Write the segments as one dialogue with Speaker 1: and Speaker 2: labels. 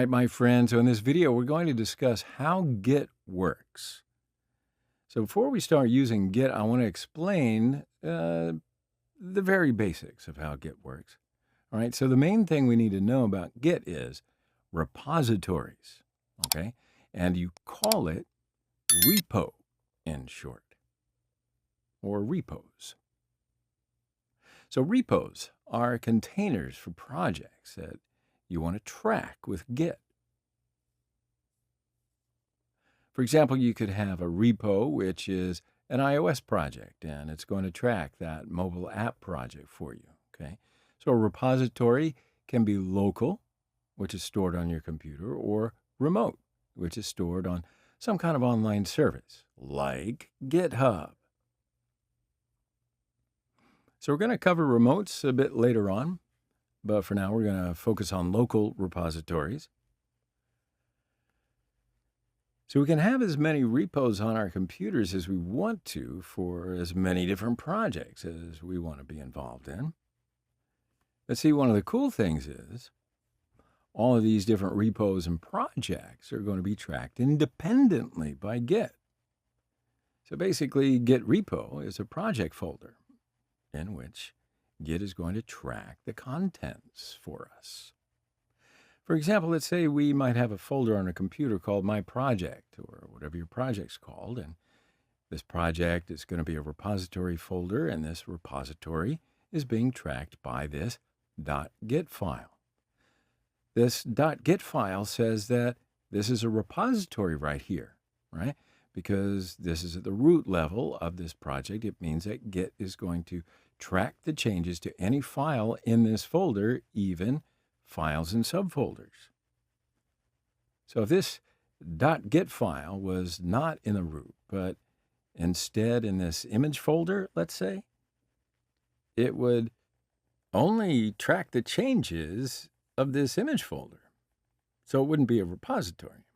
Speaker 1: right, my friends, so in this video, we're going to discuss how Git works. So before we start using Git, I want to explain the very basics of how Git works. All right, so the main thing we need to know about Git is repositories, okay? And you call it repo in short, or repos. So repos are containers for projects that you want to track with Git. For example, you could have a repo, which is an iOS project, and it's going to track that mobile app project for you, okay? So a repository can be local, which is stored on your computer, or remote, which is stored on some kind of online service, like GitHub. So we're going to cover remotes a bit later on, but for now we're going to focus on local repositories. So we can have as many repos on our computers as we want to for as many different projects as we want to be involved in. But see, one of the cool things is all of these different repos and projects are going to be tracked independently by Git. So basically, Git repo is a project folder in which Git is going to track the contents for us. For example, let's say we might have a folder on a computer called My Project, or whatever your project's called, and this project is going to be a repository folder, and this repository is being tracked by this .git file. This .git file says that this is a repository right here, right? Because this is at the root level of this project, it means that Git is going to track the changes to any file in this folder, even files and subfolders. So if this .git file was not in the root, but instead in this image folder, let's say, it would only track the changes of this image folder. So it wouldn't be a repository.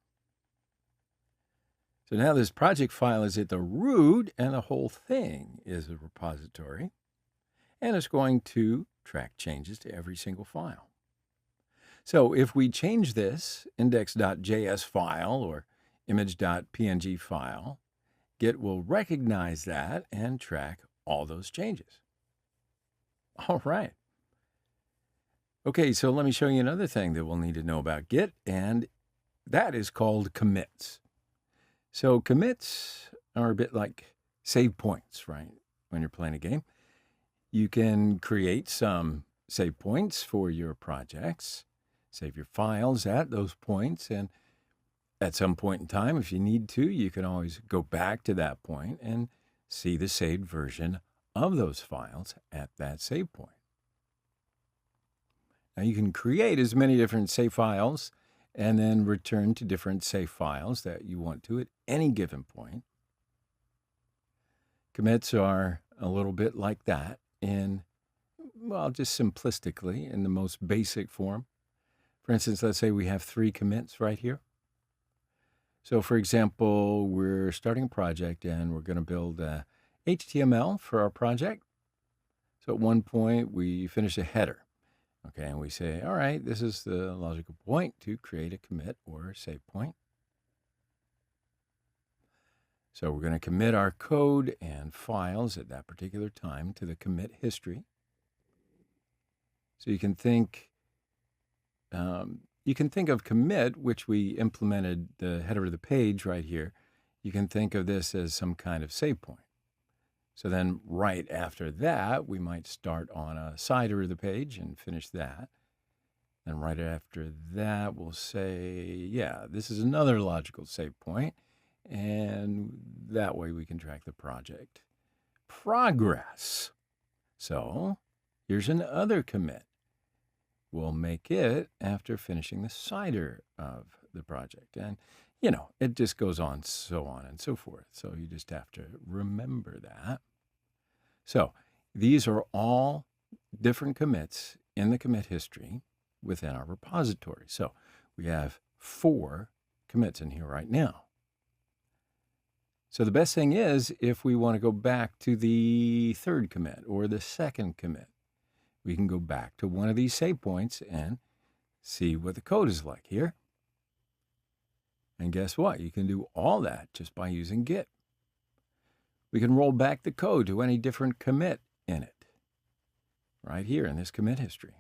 Speaker 1: So now this project file is at the root and the whole thing is a repository, and it's going to track changes to every single file. So if we change this index.js file or image.png file, Git will recognize that and track all those changes. All right. Okay, so let me show you another thing that we'll need to know about Git, and that is called commits. So commits are a bit like save points, right? When you're playing a game, you can create some save points for your projects, save your files at those points, and at some point in time, if you need to, you can always go back to that point and see the saved version of those files at that save point. Now you can create as many different save files and then return to different save files that you want to at any given point. Commits are a little bit like that in, well, just simplistically, in the most basic form. For instance, let's say we have 3 commits right here. So for example, we're starting a project and we're going to build HTML for our project. So at one point we finish a header. Okay, and we say, all right, this is the logical point to create a commit or a save point. So we're going to commit our code and files at that particular time to the commit history. So you can think of commit, which we implemented the header of the page right here. You can think of this as some kind of save point. So then right after that, we might start on a cider of the page and finish that. And right after that, we'll say, yeah, this is another logical save point. And that way we can track the project progress. So here's another commit. We'll make it after finishing the cider of the project. And, you know, it just goes on and so forth. So you just have to remember that. So these are all different commits in the commit history within our repository. So we have 4 commits in here right now. So the best thing is if we want to go back to the 3rd commit or the 2nd commit, we can go back to one of these save points and see what the code is like here. And guess what? You can do all that just by using Git. We can roll back the code to any different commit in it, right here in this commit history.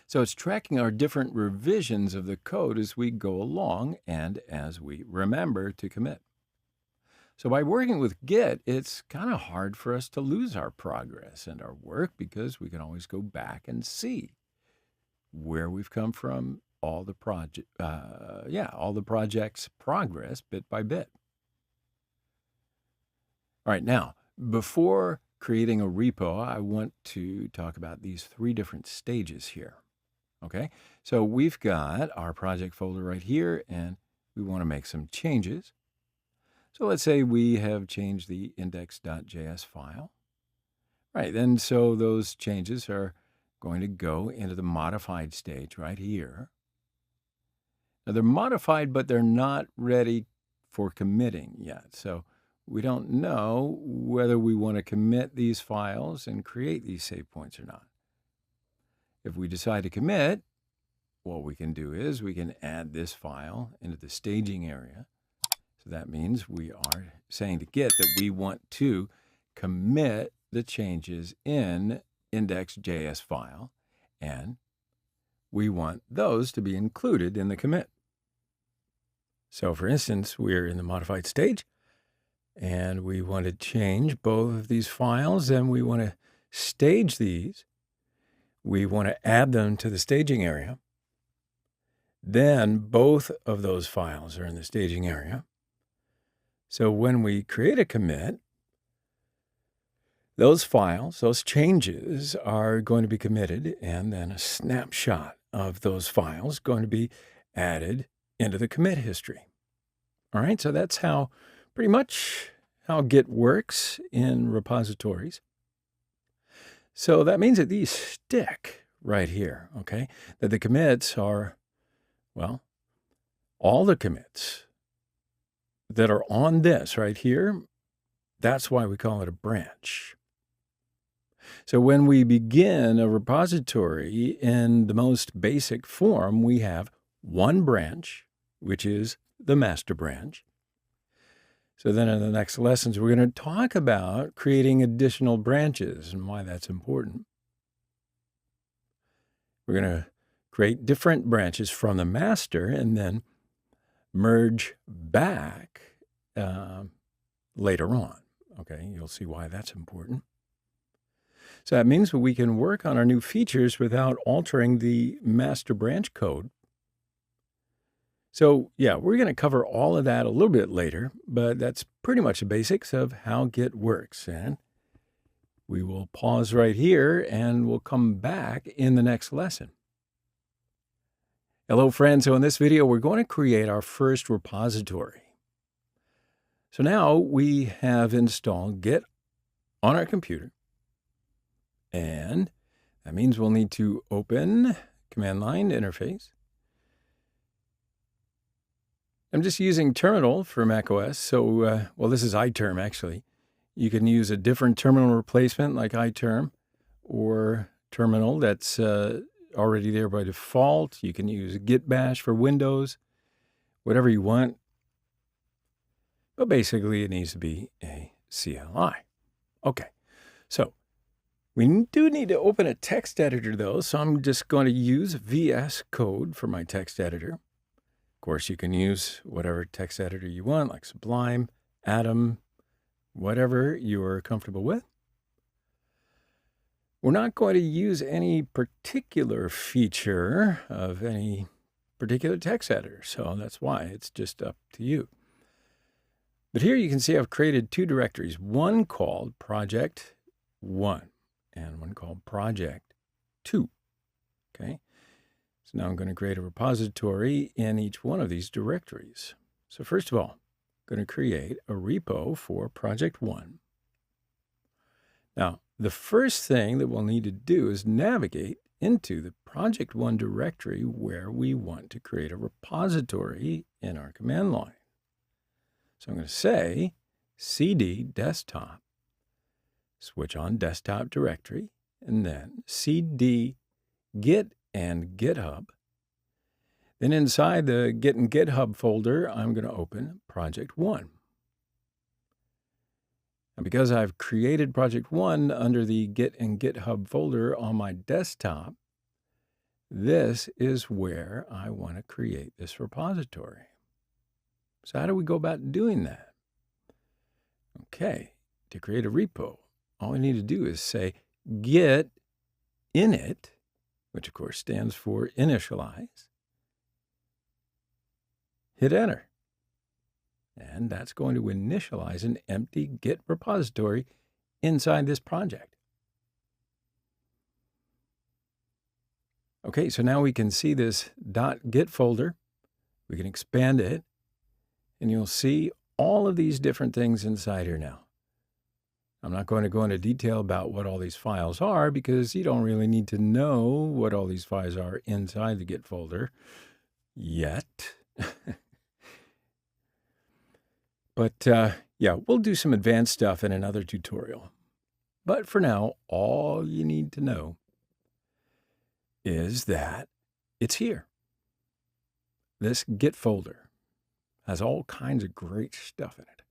Speaker 1: So it's tracking our different revisions of the code as we go along and as we remember to commit. So by working with Git, it's kind of hard for us to lose our progress and our work because we can always go back and see where we've come from, all the project's progress bit by bit. All right, now, before creating a repo, I want to talk about these 3 different stages here. Okay, so we've got our project folder right here, and we want to make some changes. So let's say we have changed the index.js file. Right, then so those changes are going to go into the modified stage right here. Now they're modified, but they're not ready for committing yet. So we don't know whether we want to commit these files and create these save points or not. If we decide to commit, what we can do is we can add this file into the staging area. So that means we are saying to Git that we want to commit the changes in index.js file, and we want those to be included in the commit. So for instance, we're in the modified stage, and we want to change both of these files, and we want to stage these. We want to add them to the staging area. Then both of those files are in the staging area. So when we create a commit, those files, those changes are going to be committed, and then a snapshot of those files going to be added into the commit history. All right, so that's pretty much how Git works in repositories. So that means that these stick right here, okay? That the commits are, well, all the commits that are on this right here, that's why we call it a branch. So when we begin a repository in the most basic form, we have one branch, which is the master branch. So then in the next lessons, we're going to talk about creating additional branches and why that's important. We're going to create different branches from the master and then merge back later on. Okay, you'll see why that's important. So that means we can work on our new features without altering the master branch code. So yeah, we're going to cover all of that a little bit later, but that's pretty much the basics of how Git works. And we will pause right here and we'll come back in the next lesson. Hello friends, so in this video, we're going to create our first repository. So now we have installed Git on our computer, and that means we'll need to open command line interface. I'm just using Terminal for macOS, so, well, this is iTerm, actually. You can use a different terminal replacement like iTerm or Terminal that's already there by default. You can use Git Bash for Windows, whatever you want. But basically, it needs to be a CLI. Okay, so we do need to open a text editor, though, so I'm just going to use VS Code for my text editor. Of course, you can use whatever text editor you want, like Sublime, Atom, whatever you're comfortable with. We're not going to use any particular feature of any particular text editor, so that's why it's just up to you. But here you can see I've created 2 directories, one called Project 1 and one called Project 2. Okay. So now I'm going to create a repository in each one of these directories. So first of all, I'm going to create a repo for Project 1. Now, the first thing that we'll need to do is navigate into the Project 1 directory where we want to create a repository in our command line. So I'm going to say cd desktop, switch on desktop directory, and then cd git and GitHub. Then inside the Git and GitHub folder, I'm going to open Project 1. And because I've created Project 1 under the Git and GitHub folder on my desktop, this is where I want to create this repository. So how do we go about doing that? Okay, to create a repo, all we need to do is say git init, which of course stands for initialize, hit enter. And that's going to initialize an empty Git repository inside this project. Okay, so now we can see this .git folder. We can expand it, and you'll see all of these different things inside here now. I'm not going to go into detail about what all these files are because you don't really need to know what all these files are inside the Git folder yet. But yeah, we'll do some advanced stuff in another tutorial. But for now, all you need to know is that it's here. This Git folder has all kinds of great stuff in it.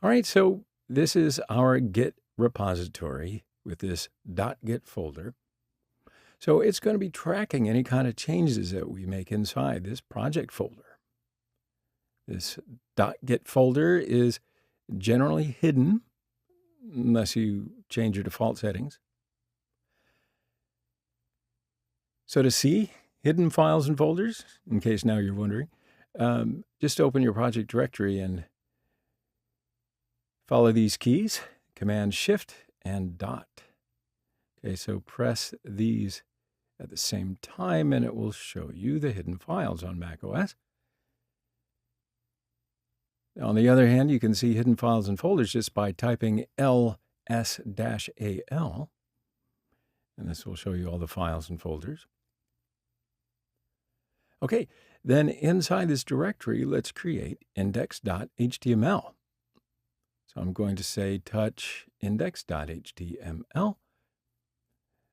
Speaker 1: All right, so this is our Git repository with this .git folder. So it's going to be tracking any kind of changes that we make inside this project folder. This .git folder is generally hidden unless you change your default settings. So to see hidden files and folders, in case now you're wondering, just open your project directory and follow these keys, Command Shift and dot. Okay, so press these at the same time and it will show you the hidden files on macOS. On the other hand, you can see hidden files and folders just by typing ls-al, and this will show you all the files and folders. Okay, then inside this directory, let's create index.html. So I'm going to say touch index.html.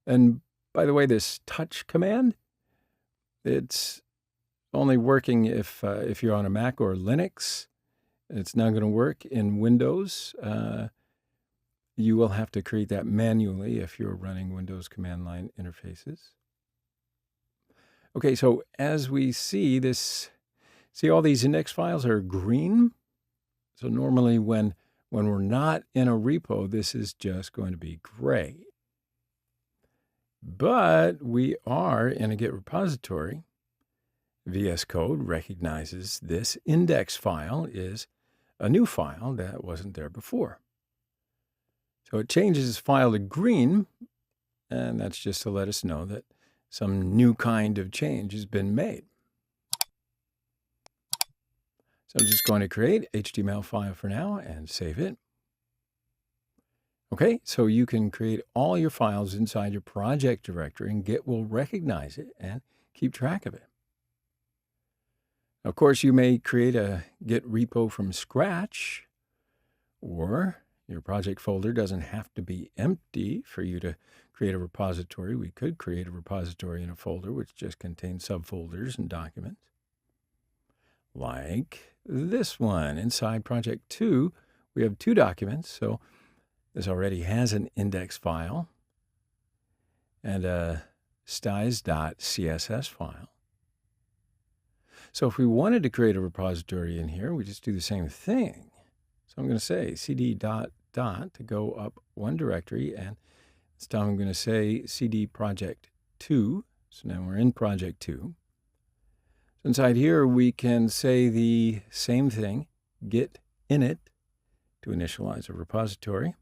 Speaker 1: And by the way, this touch command, it's only working if you're on a Mac or Linux. It's not going to work in Windows. You will have to create that manually if you're running Windows command line interfaces. Okay, so as we see this, see all these index files are green. So normally when we're not in a repo, this is just going to be gray. But we are in a Git repository. VS Code recognizes this index file is a new file that wasn't there before. So it changes this file to green, and that's just to let us know that some new kind of change has been made. So I'm just going to create HTML file for now and save it. Okay, so you can create all your files inside your project directory and Git will recognize it and keep track of it. Of course, you may create a Git repo from scratch, or your project folder doesn't have to be empty for you to create a repository. We could create a repository in a folder which just contains subfolders and documents. Like this one. Inside Project 2, we have 2 documents. So this already has an index file and a styles.css file. So if we wanted to create a repository in here, we just do the same thing. So I'm going to say cd dot to go up one directory, and this time I'm going to say cd project 2. So now we're in project 2. So inside here, we can say the same thing, git init, to initialize a repository.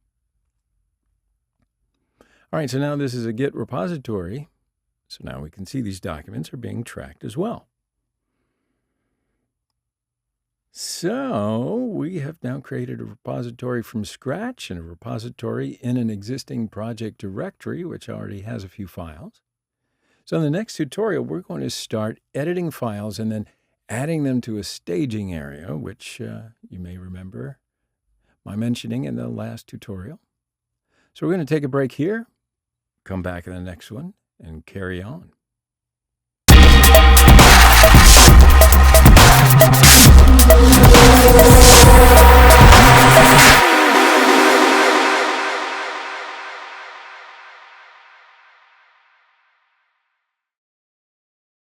Speaker 1: All right, so now this is a Git repository. So now we can see these documents are being tracked as well. So we have now created a repository from scratch and a repository in an existing project directory, which already has a few files. So in the next tutorial, we're going to start editing files and then adding them to a staging area, which you may remember my mentioning in the last tutorial. So we're going to take a break here, come back in the next one, and carry on.